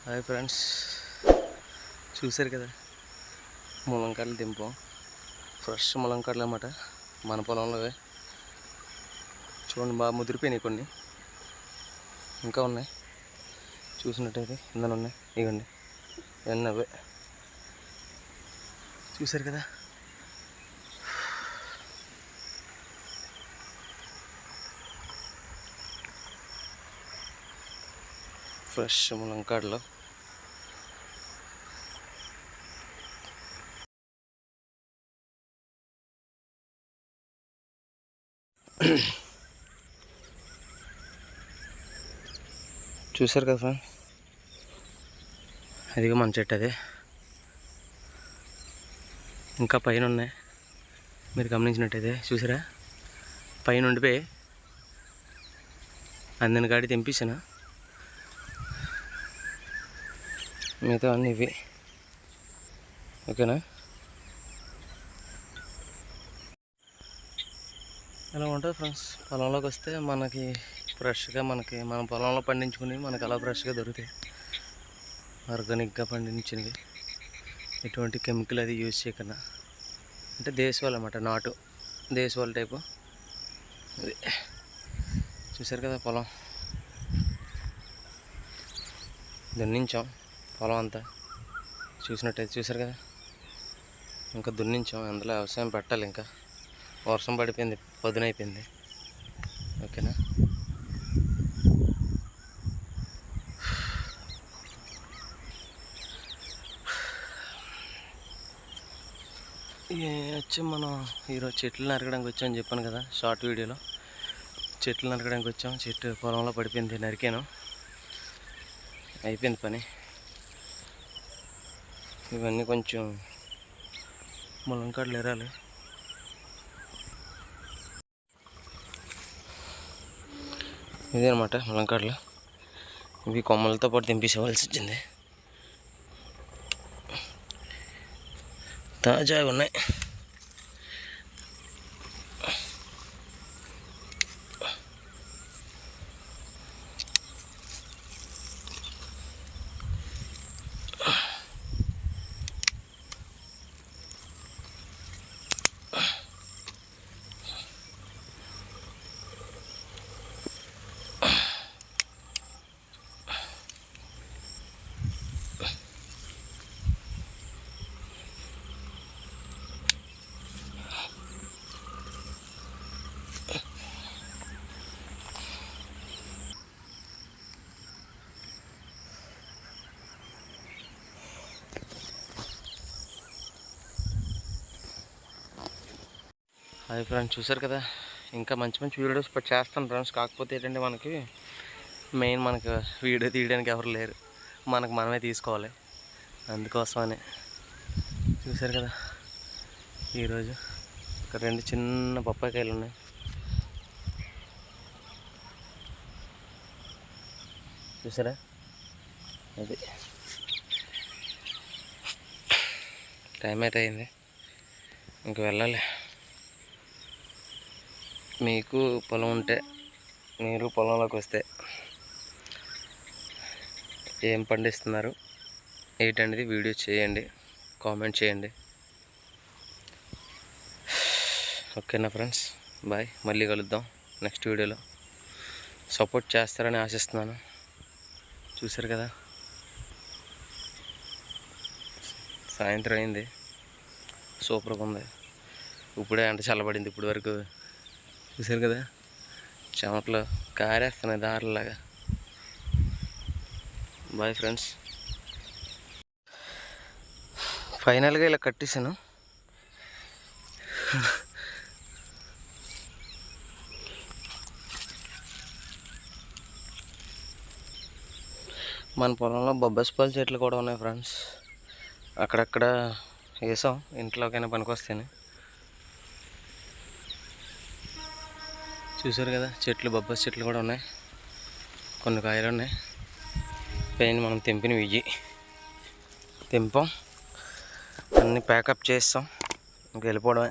Hi friends, చూసారు కదా ములంకాడలు దింపాం. Fresh ములంకాడలు అన్నమాట, మన పొలంలోవే. చూడండి, బాగా ముదిరిపోయినాయి. కొన్ని ఇంకా ఉన్నాయి. చూసినట్టయితే ఇందులో ఉన్నాయి. ఇవ్వండి, ఇవన్నీ అవే. చూసారు కదా, ఫ్రెష్ ములంకాడలు. చూసారు కదా ఫ్రెండ్, అదిగో మన చెట్టు అదే. ఇంకా పైన ఉన్నాయి, మీరు గమనించినట్టయితే. చూసారా, పైన ఉండిపోయి అందిన గాడి తెంపేసాను. మిగతా అన్నీ ఇవి. ఓకేనా, ఇలా ఉంటుంది ఫ్రెండ్స్. పొలంలోకి వస్తే మనకి ఫ్రెష్గా, మన పొలంలో పండించుకుని మనకు అలా ఫ్రెష్గా దొరుకుతాయి. ఆర్గానిక్గా పండించినవి, ఎటువంటి కెమికల్ అది యూజ్ చేయకుండా. అంటే దేశవాళీ అన్నమాట, నాటు దేశవాళీ టైపు. అది చూసారు కదా, పొలం దున్నించాం. పొలం అంతా చూసినట్టయితే చూసారు కదా, ఇంకా దున్నించాం. అందులో వ్యవసాయం పెట్టాలి. ఇంకా వర్షం పడిపోయింది, పొద్దునైపోయింది. ఓకేనా, వచ్చి మనం ఈరోజు చెట్లు నరకడానికి వచ్చామని చెప్పాను కదా షార్ట్ వీడియోలో. చెట్లు నరకడానికి వచ్చాం. చెట్టు పొలంలో పడిపోయింది, నరికాను. అయిపోయింది పని. ఇవన్నీ కొంచెం ములంకాడలు ఎరాలి. ఇదేనమాట ములంకాడలు. ఇవి కొమ్మలతో పాటు తెంపేసేవాల్సి వచ్చింది. తాజాగా ఉన్నాయి. హాయ్ ఫ్రెండ్స్, చూసారు కదా, ఇంకా మంచి మంచి వీడియోస్ చేస్తాను ఫ్రెండ్స్. కాకపోతే ఏంటంటే మనకి వీడియో తీయడానికి ఎవరు లేరు. మనమే తీసుకోవాలి. అందుకోసమనే. చూసారు కదా, ఈరోజు ఇక్కడ 2 చిన్న పప్పాయికాయలు ఉన్నాయి. చూసారా, అది టైం అయితే అయింది, ఇంక వెళ్ళాలి. మీకు పొలం ఉంటే, మీరు పొలంలోకి వస్తే ఏం పండిస్తున్నారు ఏంటనేది వీడియో చేయండి, కామెంట్ చేయండి. ఓకేనా ఫ్రెండ్స్, బాయ్. మళ్ళీ కలుద్దాం నెక్స్ట్ వీడియోలో. సపోర్ట్ చేస్తారని ఆశిస్తున్నాను. చూసారు కదా, సాయంత్రం అయింది, సూపర్గా ఉంది. ఇప్పుడే అంటే చల్లబడింది. ఇప్పటి వరకు చూసారు కదా, చెమటలు కారేస్తున్నాయి దారిలాగా. Bye friends. ఫైనల్గా ఇలా కట్టేసాను. మన పొలంలో బొబ్బస్పాలు చెట్లు కూడా ఉన్నాయి ఫ్రెండ్స్. అక్కడక్కడ వేసాం, ఇంట్లోకైనా పనికొస్తాయని. చూసారు కదా, బొబ్బస్ చెట్లు కూడా ఉన్నాయి. కొన్ని కాయలు ఉన్నాయి. పైన మనం తెంపినవి ఇవి తెంపాం, అన్నీ ప్యాకప్ చేస్తాం, ఇంక వెళ్ళిపోవడమే.